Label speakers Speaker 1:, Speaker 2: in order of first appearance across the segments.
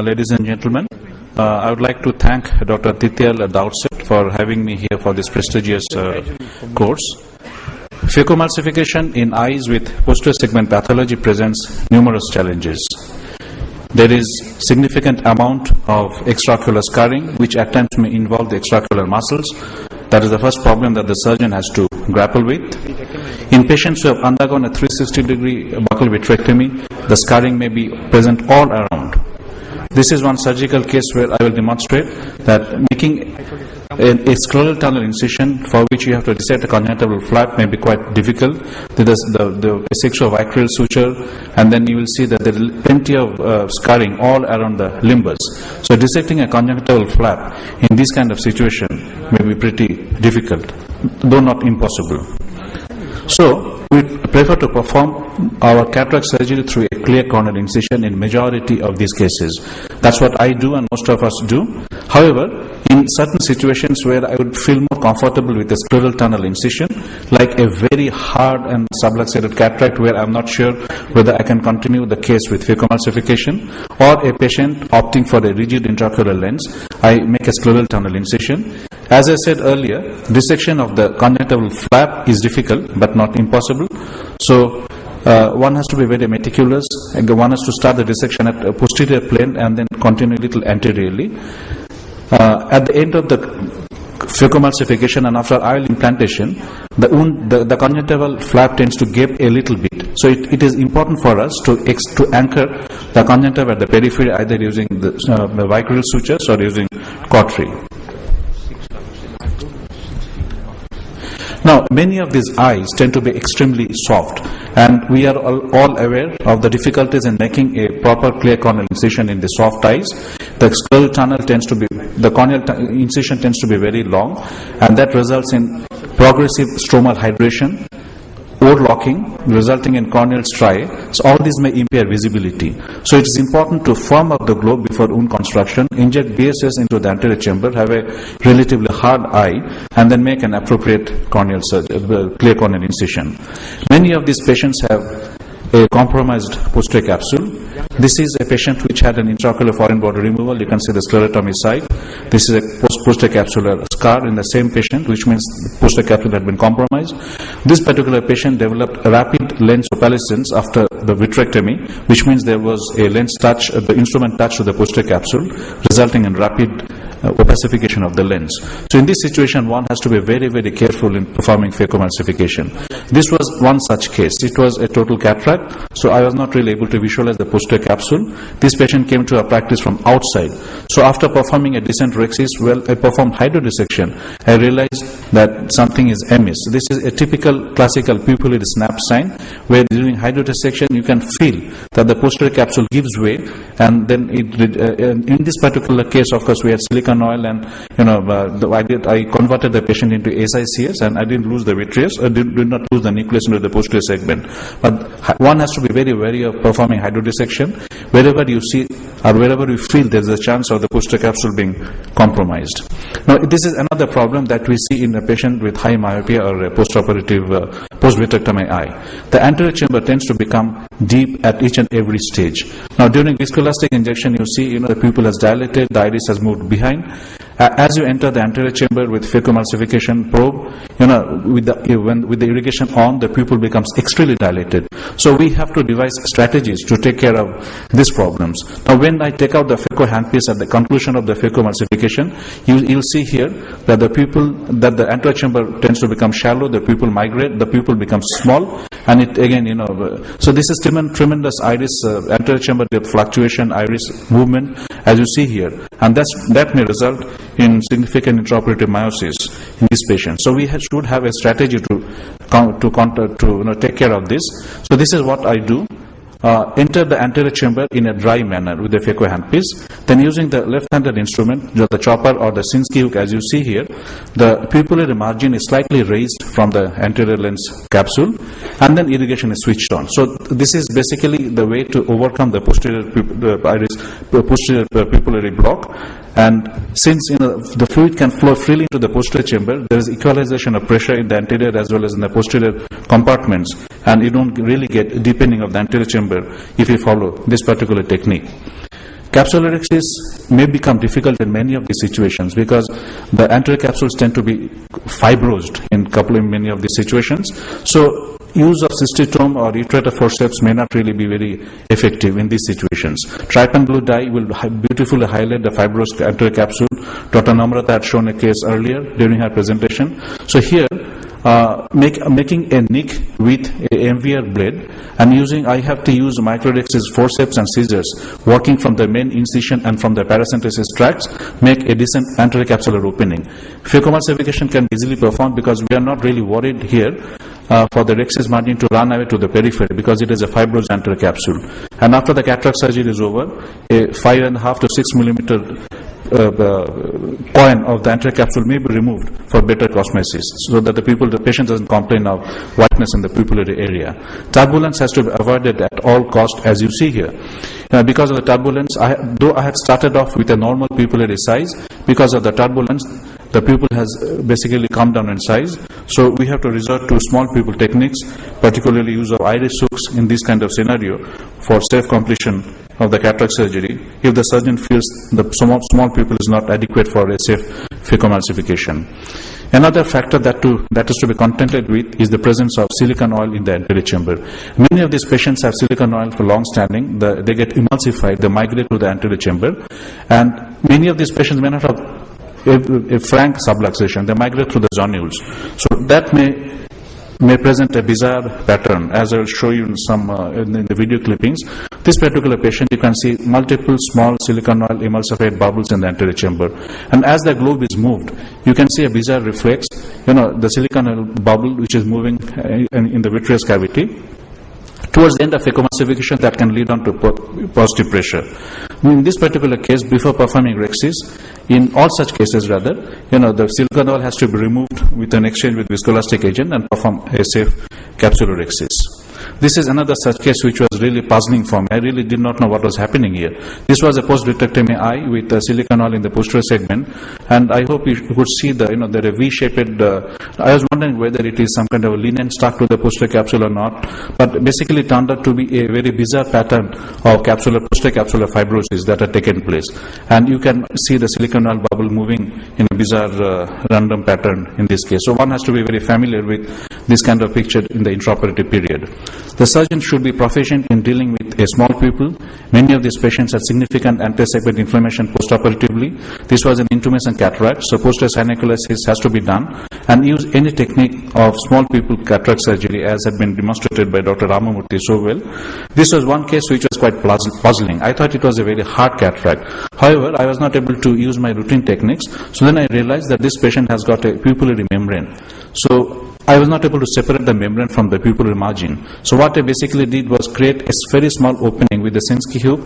Speaker 1: Ladies and gentlemen, I would like to thank Dr. Tityal at the outset for having me here for this prestigious course. Phacoemulsification in eyes with posterior segment pathology presents numerous challenges. There is significant amount of extraocular scarring, which at times may involve the extraocular muscles. That is the first problem that the surgeon has to grapple with. In patients who have undergone a 360-degree buccal vitrectomy, the scarring may be present all around. This is one surgical case where I will demonstrate that making a scleral tunnel incision for which you have to dissect a conjunctival flap may be quite difficult. There is the 6-vicryl suture, and then you will see that there is plenty of scarring all around the limbus. So dissecting a conjunctival flap in this kind of situation may be pretty difficult, though not impossible. So we prefer to perform our cataract surgery through a clear corneal incision in majority of these cases. That's what I do and most of us do. However, in certain situations where I would feel more comfortable with a scleral tunnel incision, like a very hard and subluxated cataract where I'm not sure whether I can continue the case with phacoemulsification, or a patient opting for a rigid intraocular lens, I make a scleral tunnel incision. As I said earlier, dissection of the conjunctival flap is difficult but not impossible. So one has to be very meticulous, and one has to start the dissection at a posterior plane and then continue a little anteriorly. At the end of the phacoemulsification and after IOL implantation, the conjunctival flap tends to gape a little bit. So it is important for us to anchor the conjunctiva at the periphery, either using the vicryl sutures or using cautery. Now, many of these eyes tend to be extremely soft, and we are all aware of the difficulties in making a proper clear corneal incision in the soft eyes. The scleral tunnel the corneal incision tends to be very long, and that results in progressive stromal hydration, overlocking, resulting in corneal striae. So all these may impair visibility. So it is important to firm up the globe before wound construction, inject BSS into the anterior chamber, have a relatively hard eye, and then make an appropriate corneal clear corneal incision. Many of these patients have a compromised posterior capsule. This is a patient which had an intraocular foreign body removal. You can see the sclerotomy site. This is a posterior capsular scar in the same patient, which means the posterior capsule had been compromised. This particular patient developed rapid lens opalescence after the vitrectomy, which means there was a lens touch, the instrument touch to the posterior capsule, resulting in rapid opacification of the lens. So in this situation, one has to be very, very careful in performing phacoemulsification. This was one such case. It was a total cataract, so I was not really able to visualize the posterior capsule. This patient came to our practice from outside. So after performing a decent rhexis, I performed hydrodissection. I realized that something is amiss. This is a typical classical pupillary snap sign, where during hydrodissection you can feel that the posterior capsule gives way, and then in this particular case, of course, we had silicon oil, and I converted the patient into SICS, and I didn't lose the vitreous, I did not lose the nucleus into the posterior segment. But one has to be very wary of performing hydrodissection. Wherever you see or wherever you feel there is a chance of the posterior capsule being compromised. Now, this is another problem that we see in a patient with high myopia or a postoperative post-vitrectomy eye. The anterior chamber tends to become deep at each and every stage. Now, during viscoelastic injection, you see the pupil has dilated, the iris has moved behind. As you enter the anterior chamber with phacoemulsification probe, with the irrigation on, the pupil becomes extremely dilated. So we have to devise strategies to take care of these problems. Now, when I take out the phaco handpiece at the conclusion of the phacoemulsification, you'll see here that the anterior chamber tends to become shallow, the pupil migrate, the pupil becomes small, and it again, so this is tremendous iris, anterior chamber depth fluctuation, iris movement, as you see here, and that may result in significant intraoperative miosis in this patient. So we should have a strategy to take care of this. So this is what I do. Enter the anterior chamber in a dry manner with the phaco handpiece. Then using the left-handed instrument, the chopper or the Sinskey hook, as you see here, the pupillary margin is slightly raised from the anterior lens capsule, and then irrigation is switched on. So this is basically the way to overcome the posterior pupillary block. And since the fluid can flow freely into the posterior chamber, there is equalization of pressure in the anterior as well as in the posterior compartments, and you don't really get deepening of the anterior chamber if you follow this particular technique. Capsulorhexis may become difficult in many of these situations because the anterior capsules tend to be fibrosed in many of these situations. So use of cystitome or ureter forceps may not really be very effective in these situations. Trypan blue dye will beautifully highlight the fibrous anterior capsule. Dr. Namrata had shown a case earlier during her presentation. So here, making a nick with a MVR blade and I have to use microrhexis forceps and scissors working from the main incision and from the paracentesis tracts, make a decent anterior capsular opening. Phacoemulsification can be easily performed because we are not really worried here for the rhexis margin to run away to the periphery because it is a fibrous anterior capsule. And after the cataract surgery is over, a 5.5 to 6 millimeter coin of the anterior capsule may be removed for better cosmesis so that the patient doesn't complain of whiteness in the pupillary area. Turbulence has to be avoided at all cost, as you see here. Because of the turbulence, though I had started off with a normal pupillary size, because of the turbulence, the pupil has basically come down in size. So we have to resort to small pupil techniques, particularly use of iris hooks in this kind of scenario for safe completion of the cataract surgery if the surgeon feels the small pupil is not adequate for a safe phacoemulsification. Another factor that is to be contended with is the presence of silicon oil in the anterior chamber. Many of these patients have silicon oil for long standing. They get emulsified, they migrate to the anterior chamber, and many of these patients may not have a frank subluxation. They migrate through the zonules. So that may present a bizarre pattern, as I will show you in some in the video clippings. This particular patient, you can see multiple small silicon oil emulsified bubbles in the anterior chamber, and as the globe is moved, you can see a bizarre reflex. The silicon oil bubble which is moving in the vitreous cavity. Towards the end of phacoemulsification, that can lead on to positive pressure. In this particular case, before performing rhexis, in all such cases rather, the silicon oil has to be removed with an exchange with viscoelastic agent and perform a safe capsulorhexis. This is another such case which was really puzzling for me. I really did not know what was happening here. This was a post-vitrectomy eye with silicon oil in the posterior segment, and I hope you could see the V-shaped. I was wondering whether it is some kind of a linen stuck to the posterior capsule or not, but basically it turned out to be a very bizarre pattern of posterior capsular fibrosis that had taken place, and you can see the silicon oil bubble moving in a bizarre random pattern in this case. So one has to be very familiar with this kind of picture in the intraoperative period. The surgeon should be proficient in dealing with a small pupil. Many of these patients had significant anterior-segment inflammation postoperatively. This was an intumescent cataract, so posterior synechulosis has to be done, and use any technique of small pupil cataract surgery as had been demonstrated by Dr. Ramamurthy so well. This was one case which was quite puzzling. I thought it was a very hard cataract. However, I was not able to use my routine techniques, so then I realized that this patient has got a pupillary membrane. So I was not able to separate the membrane from the pupillary margin. So what I basically did was create a very small opening with the Sinskey hook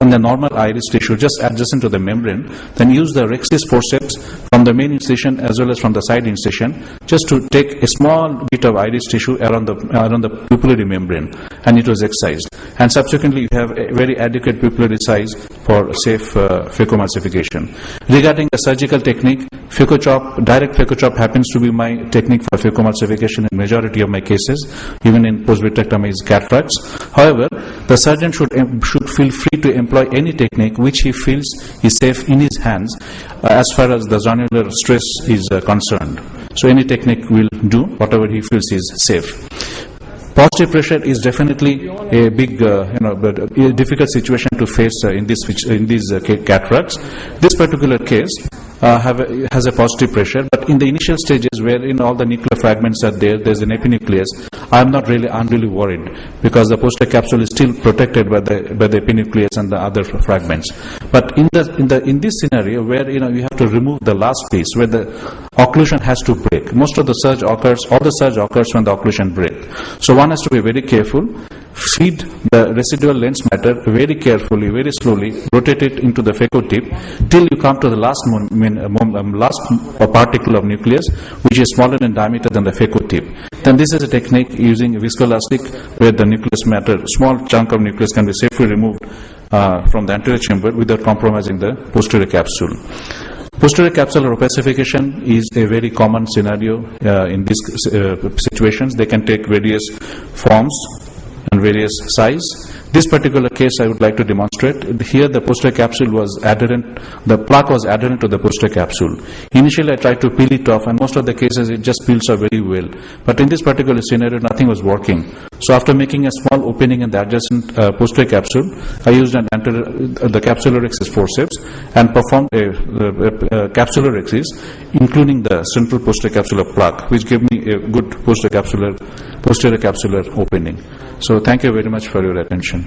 Speaker 1: on the normal iris tissue just adjacent to the membrane, then use the rhexis forceps from the main incision as well as from the side incision just to take a small bit of iris tissue around the pupillary membrane, and it was excised. And subsequently you have a very adequate pupillary size for safe phacoemulsification. Regarding the surgical technique, direct phacochop happens to be my technique for phacoemulsification in majority of my cases, even in post-vitrectomy cataracts. However, the surgeon should feel free to employ any technique which he feels is safe in his hands as far as the zonular stress is concerned. So any technique will do, whatever he feels is safe. Positive pressure is definitely a big, difficult situation to face in these cataracts. This particular case has a positive pressure, but in the initial stages where all the nuclear fragments are there's an epinucleus, I'm not really unduly worried because the posterior capsule is still protected by the epinucleus and the other fragments. But in this scenario where you have to remove the last piece where the occlusion has to break, most of the surge occurs, all the surge occurs when the occlusion breaks. So one has to be very careful. Feed the residual lens matter very carefully, very slowly, rotate it into the phaco tip till you come to the last particle of nucleus, which is smaller in diameter than the phaco tip. Then this is a technique using viscoelastic where the nucleus matter, small chunk of nucleus can be safely removed from the anterior chamber without compromising the posterior capsule. Posterior capsular opacification is a very common scenario in these situations. They can take various forms and various size. This particular case I would like to demonstrate. Here the posterior capsule was adherent, the plaque was adherent to the posterior capsule. Initially I tried to peel it off, and most of the cases it just peels off very well. But in this particular scenario nothing was working. So after making a small opening in the adjacent posterior capsule, I used the capsulorhexis forceps and performed a capsulorhexis, including the central posterior capsular plaque, which gave me a good posterior capsular opening. So thank you very much for your attention.